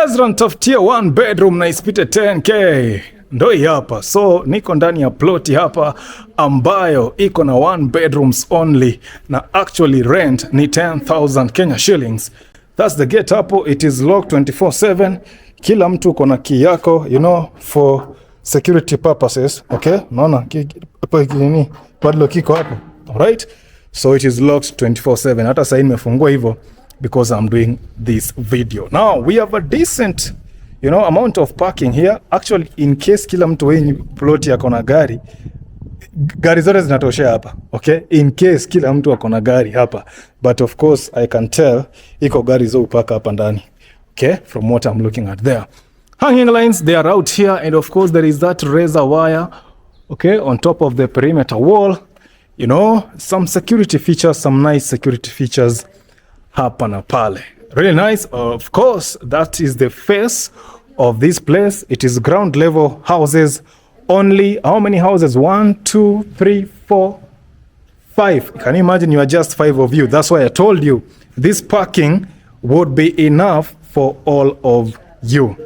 Ezra nitafutia 1 bedroom na ispite 10k. Ndo hii hapa. So niko ndani ya ploti hapa ambayo iko na 1 bedrooms only na actually rent ni 10,000 Kenya Shillings. That's the gate hapo. It is locked 24/7. Kila mtu uko na key yako, you know, for security purposes. Okay? Unaona hapo nini? Padlock iko hapo. Alright? So it is locked 24/7. Hata sasa nimefungua hivyo because I'm doing this video. Now we have a decent, you know, amount of parking here. Actually, in case kila mtu wenye plot yako na gari zote zinatoshea hapa. Okay? In case kila mtu ako na gari hapa. But of course, I can tell iko gari zo upaka hapa ndani. Okay? From what I'm looking at there. Hanging lines, they are out here. And of course, there is that razor wire, okay, on top of the perimeter wall. You know, some security features, some nice security features hapa na pale. Really nice. Of course, that is the face of this place. It is ground level houses only. How many houses? 1, 2, 3, 4, 5. Can you imagine? You are just 5 of you. That's why I told you this parking would be enough for all of you.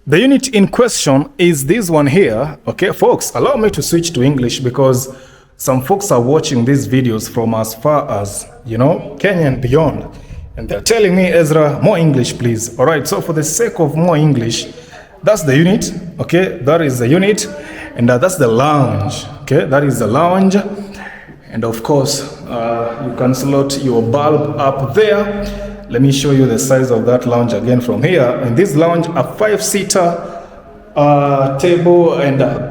The unit in question is this one here. Okay, folks, allow me to switch to English because some folks are watching these videos from as far as, you know, Kenya and beyond. And they're telling me, Ezra, more English, please. All right, so for the sake of more English, that's the unit. Okay, that is the unit. And that's the lounge. Okay, that is the lounge. And of course, you can slot your bulb up there. Let me show you the size of that lounge again from here. In this lounge, a 5-seater table and a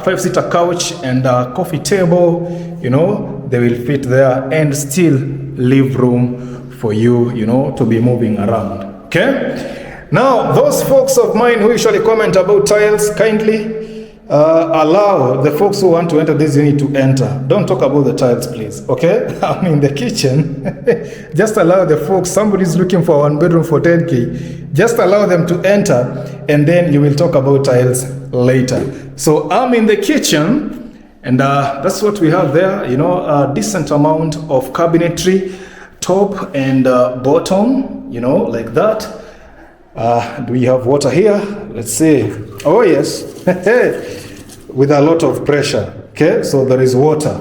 5-seater couch and a coffee table, you know, they will fit there and still leave room for you, you know, to be moving around. Okay? Now, those folks of mine who usually comment about tiles, kindly allow the folks who want to enter this unit to enter. Don't talk about the tiles, please. Okay? I'm in the kitchen. Just allow the folks, somebody's looking for 1 bedroom for 10k. Just allow them to enter and then you will talk about tiles later. So I'm in the kitchen and that's what we have there. You know, a decent amount of cabinetry, top and bottom, you know, like that. Do we have water here? Let's see. Oh yes. With a lot of pressure. Okay, so there is water,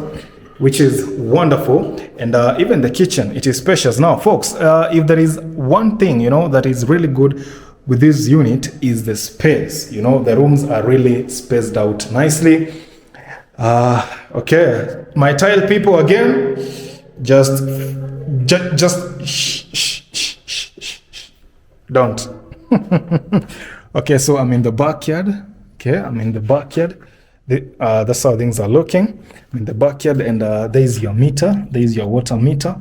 which is wonderful. And even the kitchen, it is spacious. Now folks, if there is one thing, you know, that is really good with this unit is the space. You know, the rooms are really spaced out nicely. Okay, my tile people again, just shh. Don't. Okay, so I'm in the backyard. Okay, I'm in the backyard. That's how things are looking. I'm in the backyard and there is your meter. There is your water meter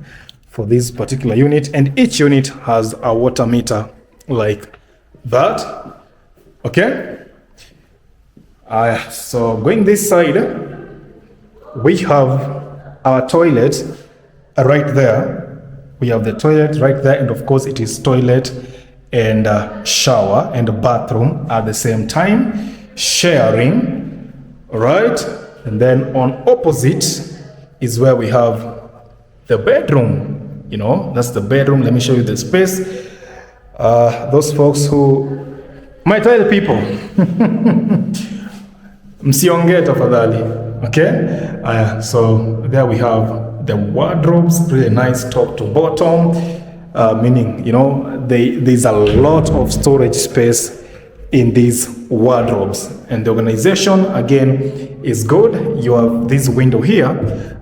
for this particular unit. And each unit has a water meter like that. Okay. So going this side, we have our toilet right there. We have the toilet right there. And of course it is toilet and shower and bathroom at the same time, sharing. All right, and then on opposite is where we have the bedroom. You know, that's the bedroom. Let me show you the space. Those folks who, my tile people, msionge tafadhali. Okay, so there we have the wardrobes, really nice top to bottom. Meaning, you know, there's a lot of storage space in these wardrobes. And the organization again is good. You have this window here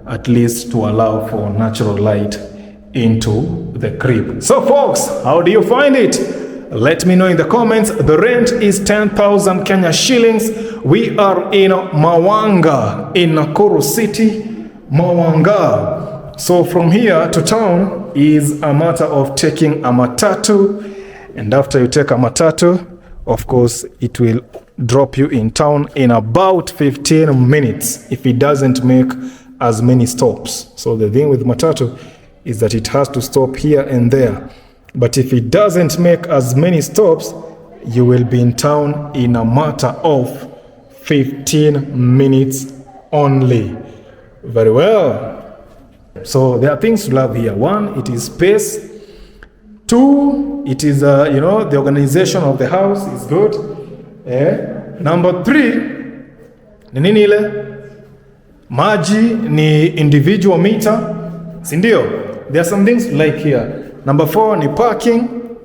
at least to allow for natural light into the crib. So folks, how do you find it? Let me know in the comments. The rent is 10,000 Kenya shillings. We are in Mawanga in Nakuru city, Mawanga. So from here to town is a matter of taking a matatu, and after you take a matatu, of course, it will drop you in town in about 15 minutes if it doesn't make as many stops. So the thing with matatu is that it has to stop here and there. But if it doesn't make as many stops, you will be in town in a matter of 15 minutes only. Very well. So there are things to love here. One, it is space. Two, it is, the organization of the house is good. Number three, ni nini ile? Maji ni individual meter. Sindio? There are some things like here. Number four ni parking,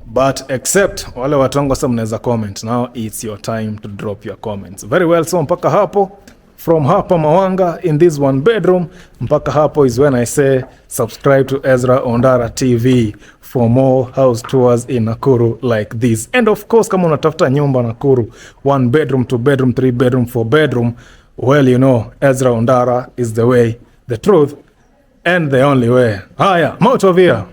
but except wale watu wangu sasa mnaweza comment. Now it's your time to drop your comments. Very well, so mpaka hapo, from hapa Mawanga in this one bedroom, mpaka hapo is when I say subscribe to EZRA ONDARA TV for more house tours in Nakuru like this. And of course, kama unatafuta nyumba Nakuru, 1 bedroom, 2 bedroom, 3 bedroom, 4 bedroom, well, EZRA ONDARA is the way, the truth, and the only way. Haya, I'm out of here.